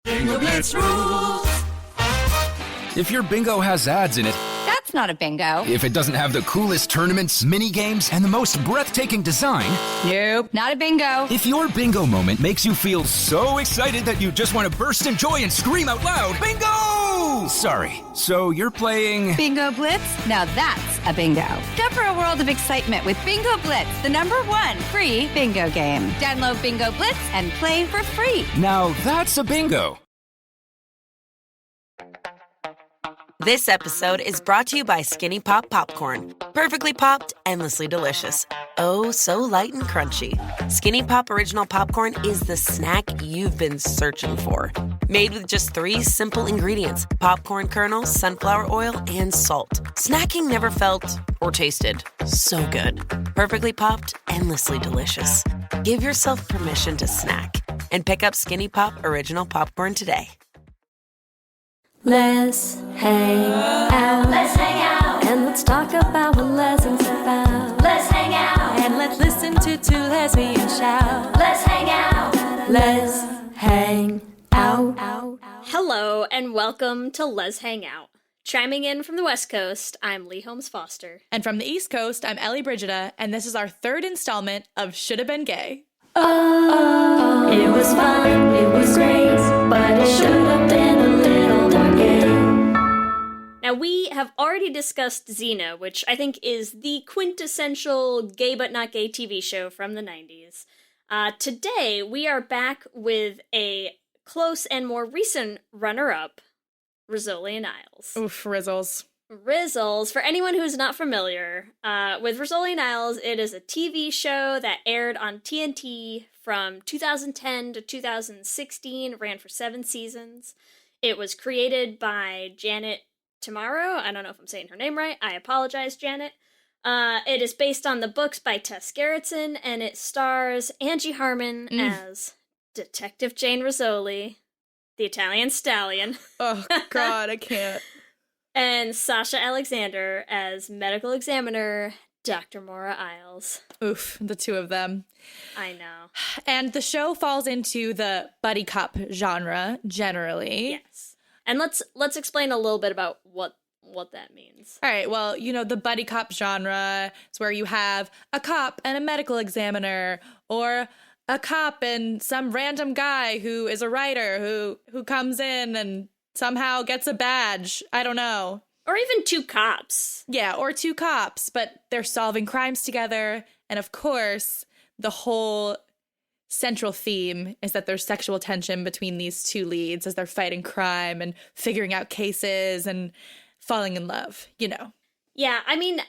Bingo Blitz rules. If your bingo has ads in it, That's not a bingo. if it doesn't have the coolest tournaments, mini games, and the most breathtaking design, Nope, not a bingo. if your bingo moment makes you feel so excited that you just want to burst in joy and scream out loud, bingo! Sorry, so you're playing... Bingo Blitz? Now that's a bingo. Go for a world of excitement with Bingo Blitz, the #1 free bingo game. Download Bingo Blitz and play for free. Now that's a bingo. This episode is brought to you by Skinny Pop Popcorn. Perfectly popped, endlessly delicious. Oh, so light and crunchy. Skinny Pop Original Popcorn is the snack you've been searching for. Made with just 3 simple ingredients: popcorn kernels, sunflower oil, and salt. Snacking never felt or tasted so good. Perfectly popped, endlessly delicious. Give yourself permission to snack and pick up Skinny Pop Original Popcorn today. Let's hang out. Let's hang out. And let's talk about what lessons about. Let's hang out. And let's listen to 2 lesbians shout. Let's hang out. Let's hang out. Hello and welcome to Let's Hang Out. Chiming in from the West Coast, I'm Lee Holmes Foster. And from the East Coast, I'm Ellie Brigida, and this is our 3rd installment of Shoulda Been Gay. Oh, it was fun, it was great, but it should have been a little more gay. Now, we have already discussed Xena, which I think is the quintessential gay but not gay TV show from the 90s. Today, we are back with a close and more recent runner-up, Rizzoli and Isles. Oof, Rizzles. Rizzles, for anyone who's not familiar, with Rizzoli and Isles, it is a TV show that aired on TNT from 2010 to 2016, ran for 7 seasons. It was created by Janet Tamaro. I don't know if I'm saying her name right. I apologize, Janet. It is based on the books by Tess Gerritsen, and it stars Angie Harmon as Detective Jane Rizzoli, the Italian stallion. Oh, God, I can't. And Sasha Alexander as medical examiner Dr. Maura Isles. Oof, the 2 of them. I know. And the show falls into the buddy cop genre, generally. Yes. And let's explain a little bit about what that means. All right, well, you know, the buddy cop genre is where you have a cop and a medical examiner, or a cop and some random guy who is a writer who comes in and somehow gets a badge. I don't know. Or even 2 cops. Yeah, or 2 cops, but they're solving crimes together. And of course, the whole central theme is that there's sexual tension between these 2 leads as they're fighting crime and figuring out cases and falling in love, you know. Yeah, I mean,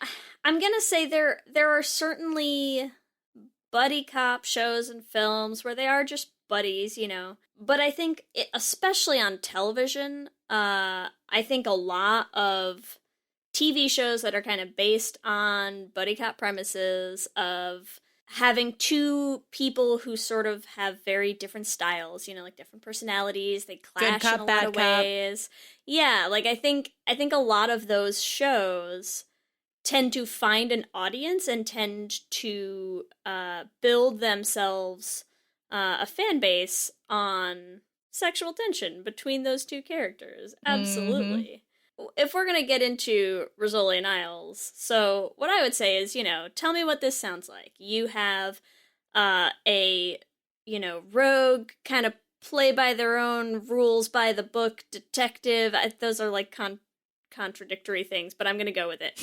I'm gonna say there are certainly buddy cop shows and films where they are just buddies, you know. But I think, especially on television, I think a lot of TV shows that are kind of based on buddy cop premises of having 2 people who sort of have very different styles, you know, like different personalities, they clash cop, in a lot bad of cop. ways. Yeah, like I think a lot of those shows tend to find an audience and tend to build themselves a fan base on sexual tension between those 2 characters. Absolutely. If we're going to get into Rizzoli and Isles, so what I would say is, you know, tell me what this sounds like. You have a, you know, rogue, kind of play by their own rules by the book detective. Those are like contradictory things, but I'm going to go with it.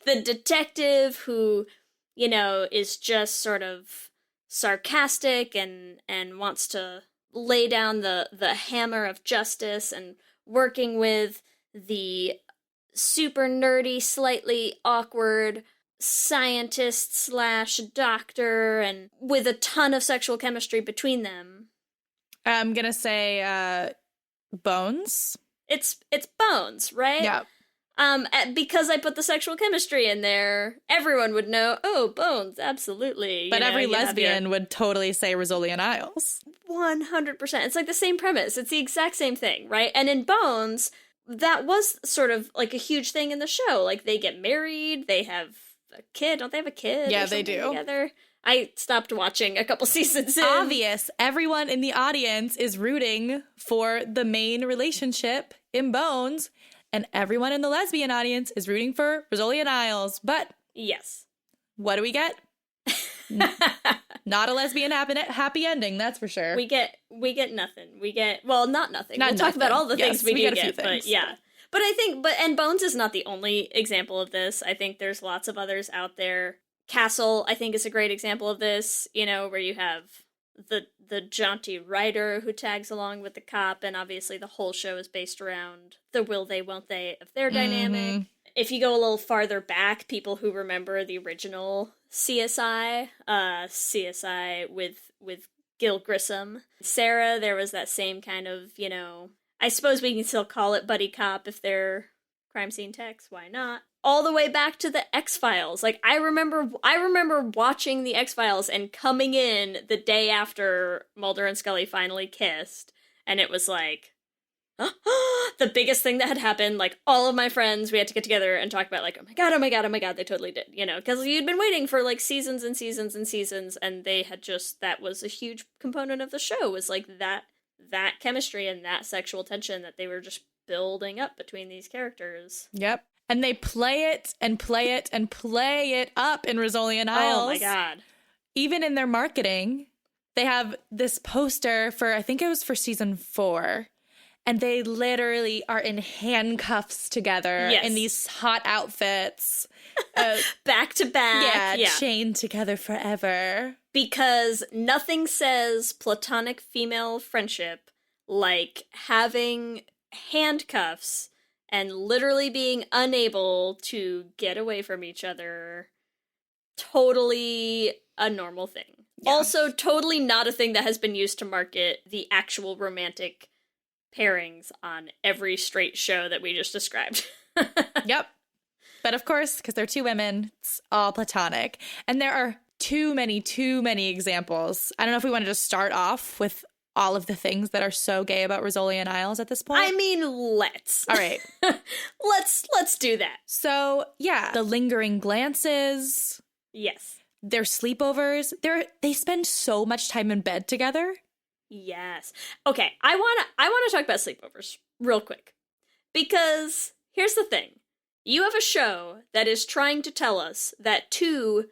The detective who, you know, is just sort of sarcastic and wants to lay down the hammer of justice, and working with the super nerdy, slightly awkward scientist slash doctor, and with a ton of sexual chemistry between them. I'm going to say Bones. It's Bones, right? Yeah. Because I put the sexual chemistry in there, everyone would know, oh, Bones, absolutely. But You know, every you have lesbian would totally say Rizzoli and Isles. 100%. It's like the same premise. It's the exact same thing, right? And in Bones, that was sort of like a huge thing in the show. Like, they get married, they have a kid. Don't they have a kid? Yeah, or they something do. Together? I stopped watching a couple seasons in. Obvious. Everyone in the audience is rooting for the main relationship in Bones, and everyone in the lesbian audience is rooting for Rizzoli and Isles. But Yes. what do we get? Not a lesbian happy ending, that's for sure. We get nothing. We get, well, not nothing. Not we'll talk about nothing. all the Yes, things we do get a few get, but things. yeah. But I think, and Bones is not the only example of this. I think there's lots of others out there. Castle, I think, is a great example of this, you know, where you have the jaunty writer who tags along with the cop, and obviously the whole show is based around the will they, won't they of their dynamic. If you go a little farther back, people who remember the original CSI with Gil Grissom, Sarah, there was that same kind of, you know, I suppose we can still call it buddy cop if they're crime scene techs, why not? All the way back to the X-Files. Like, I remember watching the X-Files and coming in the day after Mulder and Scully finally kissed, and it was like, the biggest thing that had happened. Like, all of my friends, we had to get together and talk about, like, oh my god, they totally did, you know, because you'd been waiting for, like, seasons and seasons and seasons, and they had just, that was a huge component of the show, was, like, that chemistry and that sexual tension that they were just building up between these characters. Yep. And they play it and play it and play it up in Rizzoli and Isles. Oh my god. Even in their marketing, they have this poster for, I think it was for season 4, and they literally are in handcuffs together in these hot outfits. Back to back. Yeah, chained together forever. Because nothing says platonic female friendship like having handcuffs and literally being unable to get away from each other. Totally a normal thing. Yeah. Also, totally not a thing that has been used to market the actual romantic pairings on every straight show that we just described. Yep. But of course, because they're two women, it's all platonic. And there are too many examples. I don't know if we want to just start off with all of the things that are so gay about Rizzoli and Isles at this point. I mean, let's. All right. Let's do that. So, yeah, the lingering glances. Yes. Their sleepovers. They spend so much time in bed together. Yes. Okay, I want to talk about sleepovers real quick. Because here's the thing. You have a show that is trying to tell us that two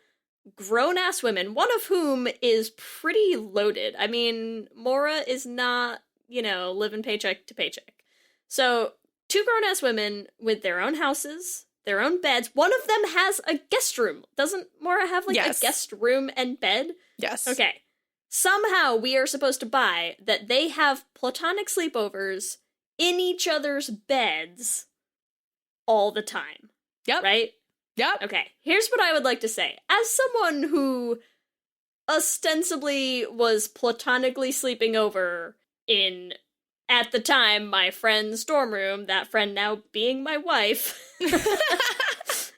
grown-ass women, one of whom is pretty loaded. I mean, Maura is not, you know, living paycheck to paycheck. So, two grown-ass women with their own houses, their own beds. One of them has a guest room. Doesn't Maura have, like, a guest room and bed? Yes. Okay. Somehow we are supposed to buy that they have platonic sleepovers in each other's beds all the time. Yep. Right? Yep. Okay, here's what I would like to say. As someone who ostensibly was platonically sleeping over in, at the time, my friend's dorm room, that friend now being my wife,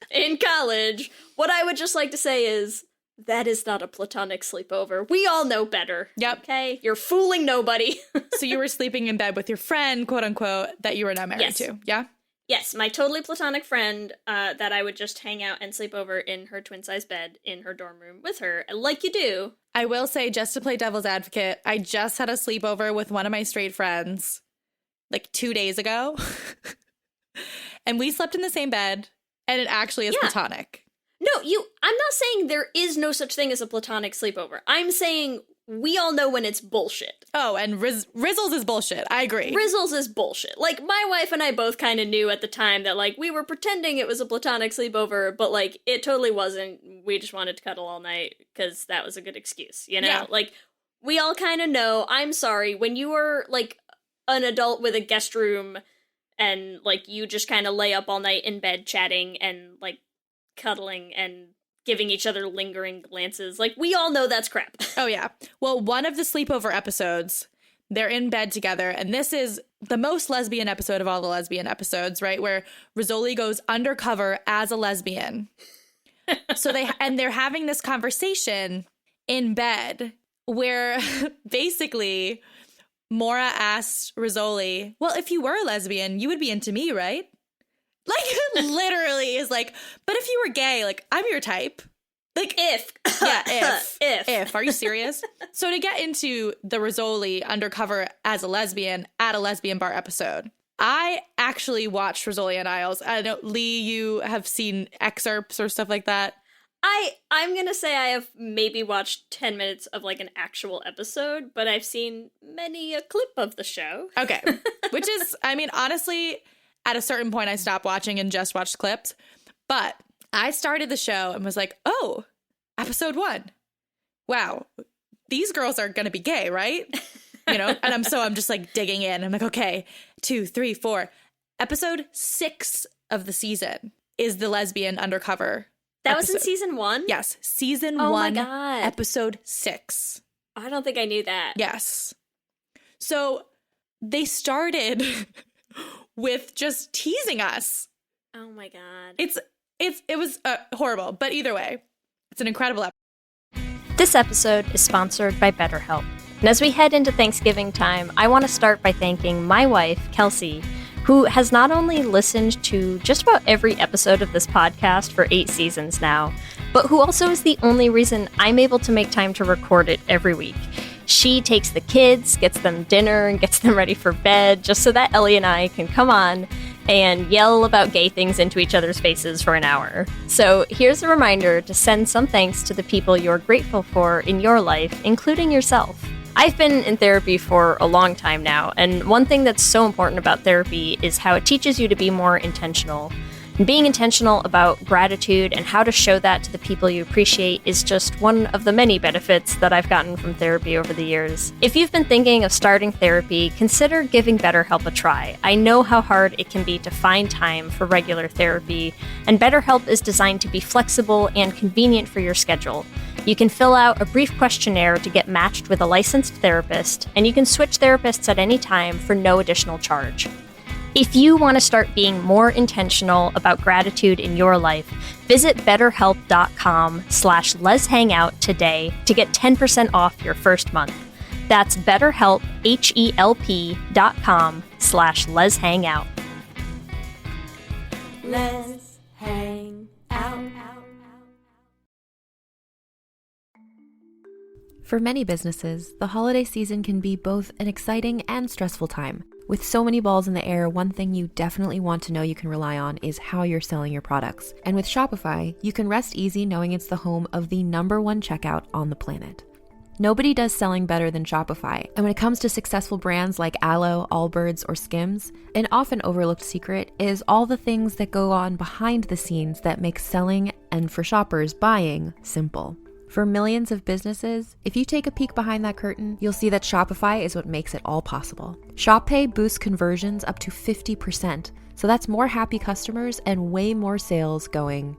in college, what I would just like to say is, that is not a platonic sleepover. We all know better. Yep. Okay? You're fooling nobody. So you were sleeping in bed with your friend, quote unquote, that you were not married to. Yeah? Yes, my totally platonic friend that I would just hang out and sleep over in her twin-size bed in her dorm room with her, like you do. I will say, just to play devil's advocate, I just had a sleepover with one of my straight friends, like 2 days ago. And we slept in the same bed, and it actually is platonic. No, I'm not saying there is no such thing as a platonic sleepover. I'm saying we all know when it's bullshit. Oh, and Rizzles is bullshit. I agree. Rizzles is bullshit. Like, my wife and I both kind of knew at the time that, like, we were pretending it was a platonic sleepover, but, like, it totally wasn't. We just wanted to cuddle all night because that was a good excuse, you know? Yeah. Like, we all kind of know. I'm sorry, when you are, like, an adult with a guest room and, like, you just kind of lay up all night in bed chatting and, like, cuddling and giving each other lingering glances. Like, we all know that's crap. Oh, yeah. Well, one of the sleepover episodes, they're in bed together, and this is the most lesbian episode of all the lesbian episodes, right? Where Rizzoli goes undercover as a lesbian. So they're having this conversation in bed where basically Maura asked Rizzoli, well, if you were a lesbian, you would be into me, right? Like, literally is like, but if you were gay, like, I'm your type. Like, If. yeah, If. If. Are you serious? So to get into the Rizzoli undercover as a lesbian at a lesbian bar episode, I actually watched Rizzoli on Isles. I know, Lee, you have seen excerpts or stuff like that. I'm gonna say I have maybe watched 10 minutes of like an actual episode, but I've seen many a clip of the show. Okay. Which is, I mean, honestly, at a certain point I stopped watching and just watched clips. But I started the show and was like, oh, episode 1. Wow, these girls are gonna be gay, right? You know, and I'm just like digging in. I'm like, okay, 2, 3, 4. Episode 6 of the season is the lesbian undercover. That was in episode. season 1? Yes, season 1, Oh my God. episode 6. I don't think I knew that. Yes. So they started with just teasing us. Oh my God. It was horrible, but either way, it's an incredible episode. This episode is sponsored by BetterHelp. And as we head into Thanksgiving time, I want to start by thanking my wife, Kelsey, who has not only listened to just about every episode of this podcast for 8 seasons now, but who also is the only reason I'm able to make time to record it every week. She takes the kids, gets them dinner, and gets them ready for bed, just so that Ellie and I can come on and yell about gay things into each other's faces for an hour. So here's a reminder to send some thanks to the people you're grateful for in your life, including yourself. I've been in therapy for a long time now, and one thing that's so important about therapy is how it teaches you to be more intentional. And being intentional about gratitude and how to show that to the people you appreciate is just one of the many benefits that I've gotten from therapy over the years. If you've been thinking of starting therapy, consider giving BetterHelp a try. I know how hard it can be to find time for regular therapy, and BetterHelp is designed to be flexible and convenient for your schedule. You can fill out a brief questionnaire to get matched with a licensed therapist, and you can switch therapists at any time for no additional charge. If you want to start being more intentional about gratitude in your life, visit betterhelp.com/leshangout today to get 10% off your first month. That's BetterHelp, HELP.com/leshangout. Let's hang out. For many businesses, the holiday season can be both an exciting and stressful time. With so many balls in the air, one thing you definitely want to know you can rely on is how you're selling your products. And with Shopify, you can rest easy knowing it's the home of the #1 checkout on the planet. Nobody does selling better than Shopify. And when it comes to successful brands like Aloe, Allbirds, or Skims, an often overlooked secret is all the things that go on behind the scenes that make selling and, for shoppers, buying simple. For millions of businesses, if you take a peek behind that curtain, you'll see that Shopify is what makes it all possible. Shop Pay boosts conversions up to 50%, so that's more happy customers and way more sales going.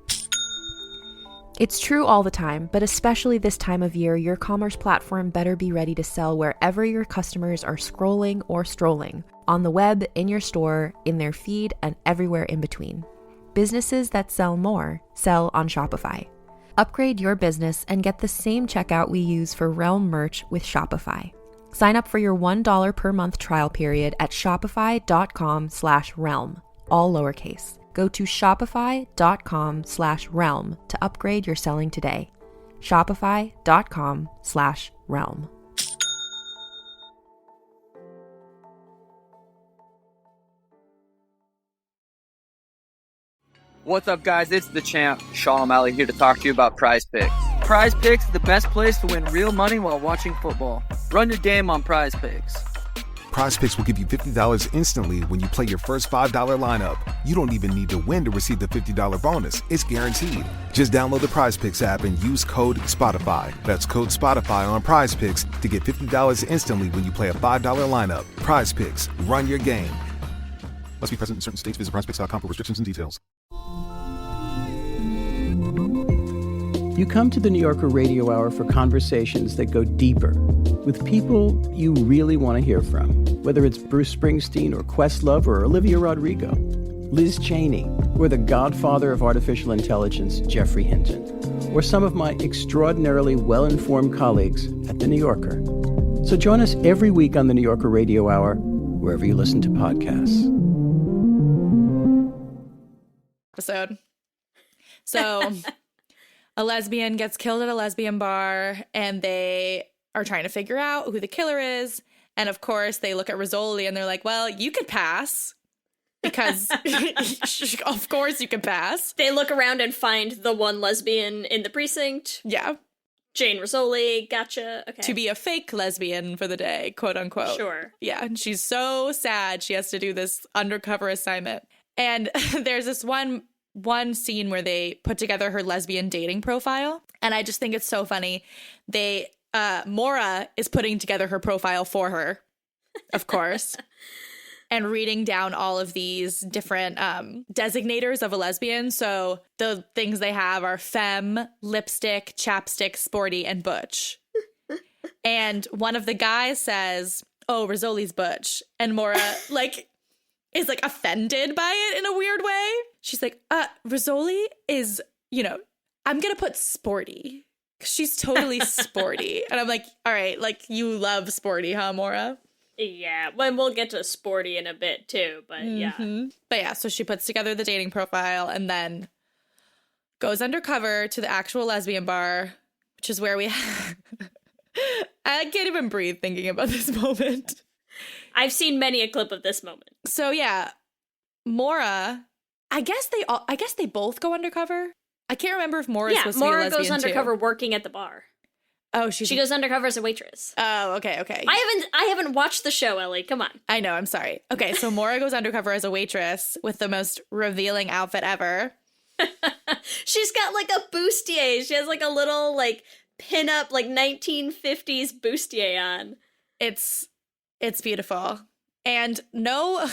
It's true all the time, but especially this time of year, your commerce platform better be ready to sell wherever your customers are scrolling or strolling, on the web, in your store, in their feed, and everywhere in between. Businesses that sell more sell on Shopify. Upgrade your business and get the same checkout we use for Realm merch with Shopify. Sign up for your $1 per month trial period at shopify.com/realm, all lowercase. Go to shopify.com/realm to upgrade your selling today. Shopify.com/realm. What's up, guys? It's the champ, Sean O'Malley, here to talk to you about Prize Picks. Prize Picks is the best place to win real money while watching football. Run your game on Prize Picks. Prize Picks will give you $50 instantly when you play your first $5 lineup. You don't even need to win to receive the $50 bonus. It's guaranteed. Just download the Prize Picks app and use code SPOTIFY. That's code SPOTIFY on Prize Picks to get $50 instantly when you play a $5 lineup. Prize Picks. Run your game. Must be present in certain states. Visit prizepicks.com for restrictions and details. You come to the New Yorker Radio Hour for conversations that go deeper with people you really want to hear from, whether it's Bruce Springsteen or Questlove or Olivia Rodrigo, Liz Cheney, or the godfather of artificial intelligence, Jeffrey Hinton, or some of my extraordinarily well-informed colleagues at the New Yorker. So join us every week on the New Yorker Radio Hour, wherever you listen to podcasts. Episode. So a lesbian gets killed at a lesbian bar, and they are trying to figure out who the killer is. And of course, they look at Rizzoli and they're like, well, you could pass. Because, of course, you can pass. They look around and find the one lesbian in the precinct. Yeah. Jane Rizzoli, gotcha. Okay. To be a fake lesbian for the day, quote unquote. Sure. Yeah, and she's so sad she has to do this undercover assignment. And there's this one scene where they put together her lesbian dating profile. And I just think it's so funny. Maura is putting together her profile for her, of course. And reading down all of these different designators of a lesbian. So the things they have are femme, lipstick, chapstick, sporty, and butch. And one of the guys says, oh, Rizzoli's butch. And Maura, is, offended by it in a weird way. She's like, Rizzoli is, I'm going to put sporty. She's totally sporty. And I'm like, all right, you love sporty, huh, Maura? Yeah, when we'll get to sporty in a bit too, but yeah. But yeah, so she puts together the dating profile and then goes undercover to the actual lesbian bar, which is where we I can't even breathe thinking about this moment. I've seen many a clip of this moment. So yeah, Maura, I guess they both go undercover. I can't remember if Maura's supposed to be a lesbian goes undercover too. working at the bar. Oh, she goes undercover as a waitress. Oh, okay. I haven't watched the show, Ellie. Come on. I know, I'm sorry. Okay, so Maura goes undercover as a waitress with the most revealing outfit ever. She's got a bustier. She has a little pin-up 1950s bustier on. It's beautiful. And no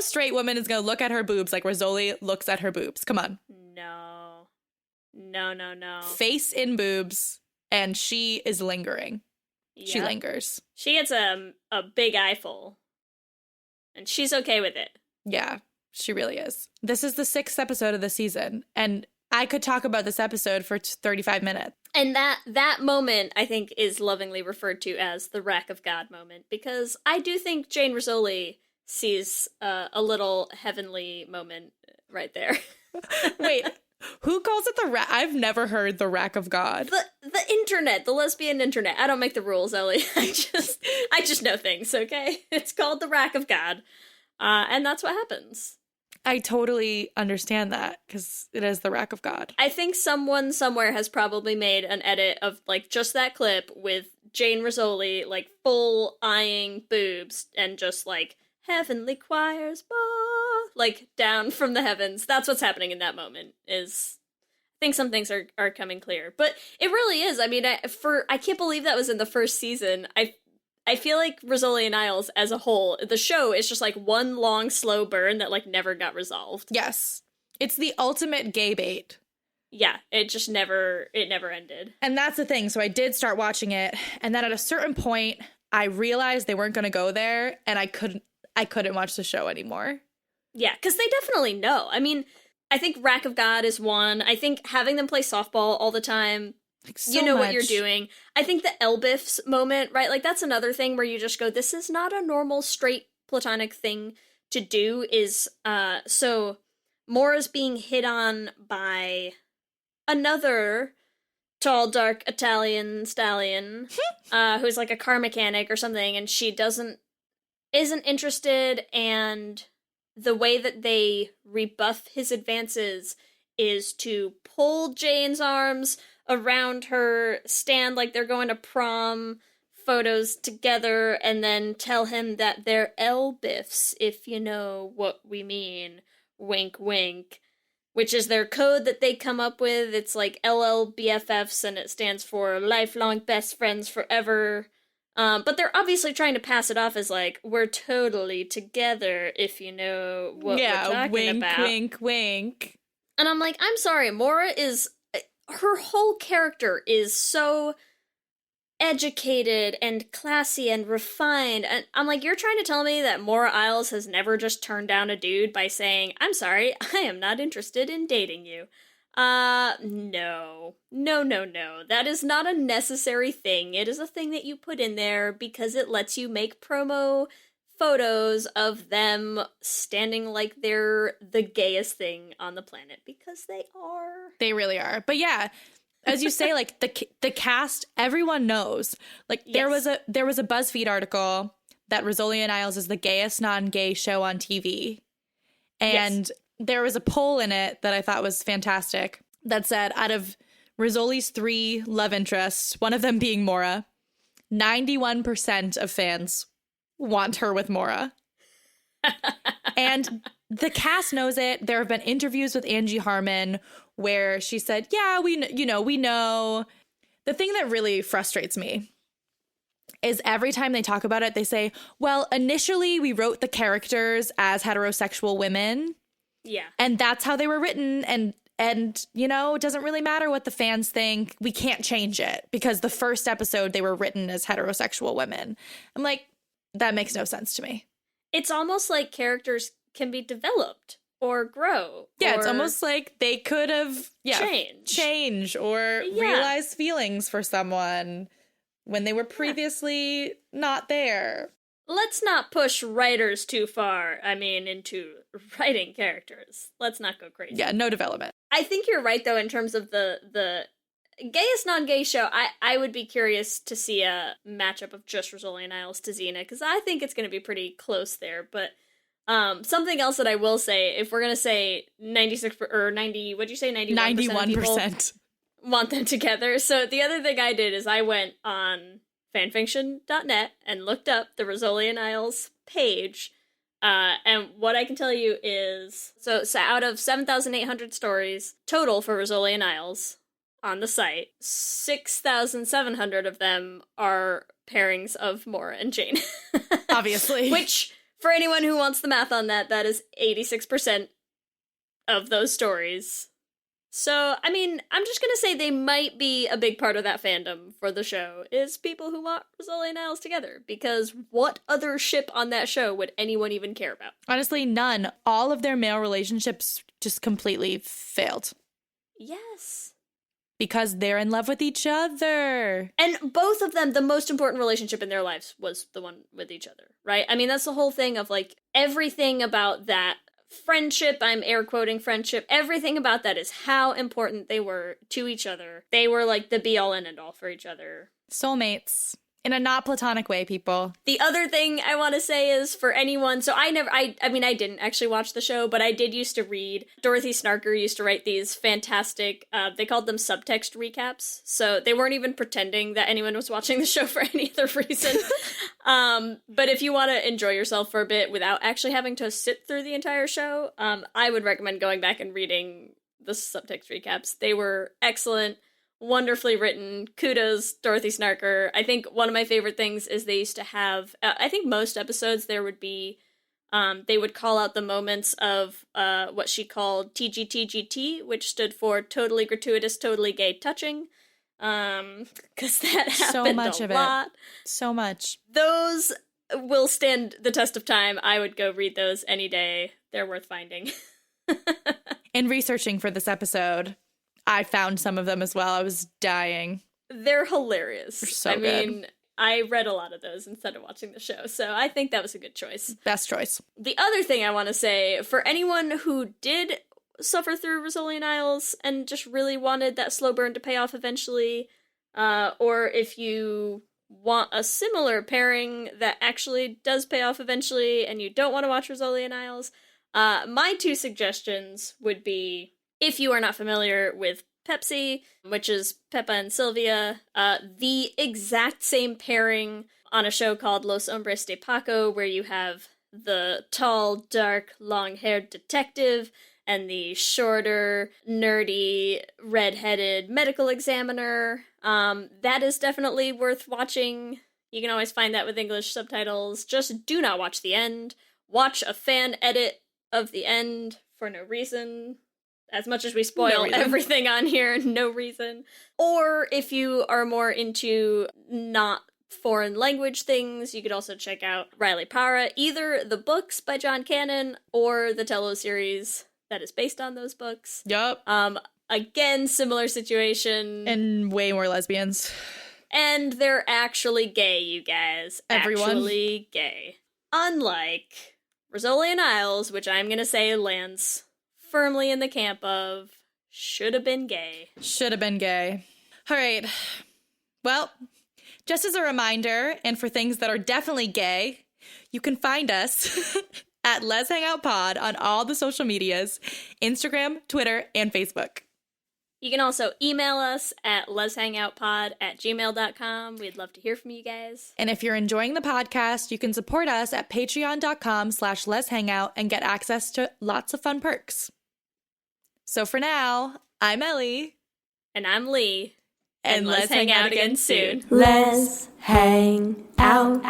straight woman is going to look at her boobs like Rizzoli looks at her boobs. Come on. No. Face in boobs. And she is lingering. Yep. She lingers. She gets a big eyeful. And she's okay with it. Yeah, she really is. This is the 6th episode of the season. And I could talk about this episode for 35 minutes. And that moment, I think, is lovingly referred to as the Wrack of God moment. Because I do think Jane Rizzoli sees a little heavenly moment right there. Wait. Who calls it the rack? I've never heard the Rack of God. The internet, the lesbian internet. I don't make the rules, Ellie. I just know things, okay? It's called the Rack of God. And that's what happens. I totally understand that, because it is the Rack of God. I think someone somewhere has probably made an edit of, just that clip with Jane Rizzoli, full eyeing boobs, and just, heavenly choirs, down from the heavens. That's what's happening in that moment, is I think some things are coming clear. But it really is. I mean, I can't believe that was in the first season. I feel like Rizzoli and Isles as a whole, the show is just one long slow burn that never got resolved. Yes. It's the ultimate gay bait. Yeah, it never ended. And that's the thing. So I did start watching it, and then at a certain point I realized they weren't going to go there, and I couldn't watch the show anymore. Yeah, because they definitely know. I mean, I think Rack of God is one. I think having them play softball all the time, you know what you're doing. I think the Elbiffs moment, right? That's another thing where you just go, this is not a normal straight platonic thing to do, is, so Maura's being hit on by another tall, dark Italian stallion, who's a car mechanic or something, and she isn't interested, and the way that they rebuff his advances is to pull Jane's arms around her, stand like they're going to prom photos together, and then tell him that they're Elbiffs, if you know what we mean. Wink, wink. Which is their code that they come up with. It's LLBFFs, and it stands for Lifelong Best Friends Forever. But they're obviously trying to pass it off as we're totally together, if you know what we're talking wink, about. Wink, wink. And I'm I'm sorry, Maura her whole character is so educated and classy and refined. And I'm you're trying to tell me that Maura Isles has never just turned down a dude by saying, I'm sorry, I am not interested in dating you. No. That is not a necessary thing. It is a thing that you put in there because it lets you make promo photos of them standing like they're the gayest thing on the planet, because they are. They really are. But yeah, as you say, like the cast, everyone knows. Like there was a BuzzFeed article that Rizzoli and Isles is the gayest non-gay show on TV. And there was a poll in it that I thought was fantastic that said, out of Rizzoli's 3 love interests, one of them being Maura, 91% of fans want her with Maura. And the cast knows it. There have been interviews with Angie Harmon where she said, yeah, we know. The thing that really frustrates me is every time they talk about it, they say, well, initially we wrote the characters as heterosexual women. Yeah. And that's how they were written. And it doesn't really matter what the fans think. We can't change it because the first episode they were written as heterosexual women. I'm like, that makes no sense to me. It's almost like characters can be developed or grow. Yeah, or it's almost like they could have change or realize feelings for someone when they were previously not there. Let's not push writers too far, into writing characters. Let's not go crazy. Yeah, no development. I think you're right, though, in terms of the gayest non-gay show. I would be curious to see a matchup of just Rizzoli and Isles to Xena, because I think it's going to be pretty close there. But something else that I will say, if we're going to say 96 or 90, what'd you say, 91% of people want them together. So the other thing I did is I went on fanfiction.net and looked up the Rizzoli and Isles page. And what I can tell you is, so out of 7,800 stories total for Rizzoli and Isles on the site, 6,700 of them are pairings of Maura and Jane. Obviously. Which, for anyone who wants the math on that, that is 86% of those stories. So, I'm just gonna say they might be a big part of that fandom for the show, is people who want Rizzoli and Isles together, because what other ship on that show would anyone even care about? Honestly, none. All of their male relationships just completely failed. Yes. Because they're in love with each other. And both of them, the most important relationship in their lives was the one with each other, right? That's the whole thing of, like, everything about that friendship, I'm air quoting friendship, everything about that is how important they were to each other. They were like the be all and end all for each other. Soulmates. In a not platonic way, people. The other thing I want to say is, for anyone, so I didn't actually watch the show, but I did used to read. Dorothy Snarker used to write these fantastic, they called them subtext recaps, so they weren't even pretending that anyone was watching the show for any other reason. But if you want to enjoy yourself for a bit without actually having to sit through the entire show, I would recommend going back and reading the subtext recaps. They were excellent. Wonderfully written. Kudos, Dorothy Snarker. I think one of my favorite things is they used to have, I think most episodes there would be, they would call out the moments of what she called TGTGT, which stood for totally gratuitous, totally gay touching. Because that happened so much a of lot. It. So much. Those will stand the test of time. I would go read those any day. They're worth finding. In researching for this episode, I found some of them as well. I was dying. They're hilarious. They're so good. I read a lot of those instead of watching the show, so I think that was a good choice. Best choice. The other thing I want to say, for anyone who did suffer through Rizzoli and Isles and just really wanted that slow burn to pay off eventually, or if you want a similar pairing that actually does pay off eventually and you don't want to watch Rizzoli and Isles, my 2 suggestions would be, if you are not familiar with Pepsi, which is Peppa and Sylvia, the exact same pairing on a show called Los Hombres de Paco, where you have the tall, dark, long-haired detective and the shorter, nerdy, red-headed medical examiner. That is definitely worth watching. You can always find that with English subtitles. Just do not watch the end. Watch a fan edit of the end for no reason. As much as we spoil everything on here, no reason. Or if you are more into not foreign language things, you could also check out Riley Para, either the books by John Cannon or the teleseries that is based on those books. Yup. Again, similar situation. And way more lesbians. And they're actually gay, you guys. Everyone. Actually gay. Unlike Rizzoli and Isles, which I'm going to say lands firmly in the camp of should have been gay. Should have been gay. All right. Well, just as a reminder, and for things that are definitely gay, you can find us at Let's Hang Out Pod on all the social medias, Instagram, Twitter, and Facebook. You can also email us at letshangoutpod@gmail.com. We'd love to hear from you guys. And if you're enjoying the podcast, you can support us at patreon.com/letshangout and get access to lots of fun perks. So for now, I'm Ellie. And I'm Lee. And let's hang out again soon. Let's hang out.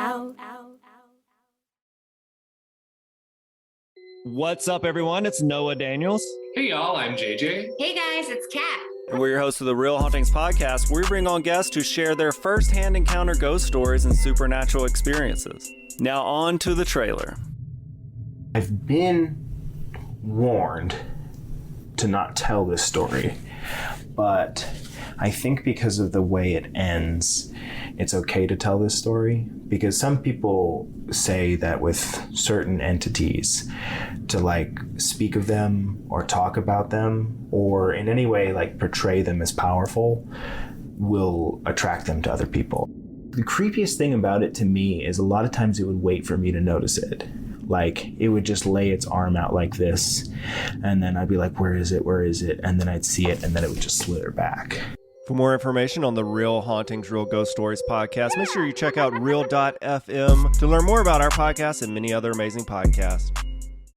What's up, everyone? It's Noah Daniels. Hey, y'all, I'm JJ. Hey, guys, it's Kat. And we're your hosts of the Real Hauntings podcast, where we bring on guests to share their first-hand encounter ghost stories and supernatural experiences. Now on to the trailer. I've been warned to not tell this story, but I think because of the way it ends, it's okay to tell this story, because some people say that with certain entities, to like speak of them or talk about them or in any way like portray them as powerful will attract them to other people. The creepiest thing about it to me is a lot of times it would wait for me to notice it. Like it would just lay its arm out like this, and then I'd be like, where is it? Where is it? And then I'd see it, and then it would just slither back. For more information on the Real Hauntings, Real Ghost Stories podcast, make sure you check out real.fm to learn more about our podcast and many other amazing podcasts.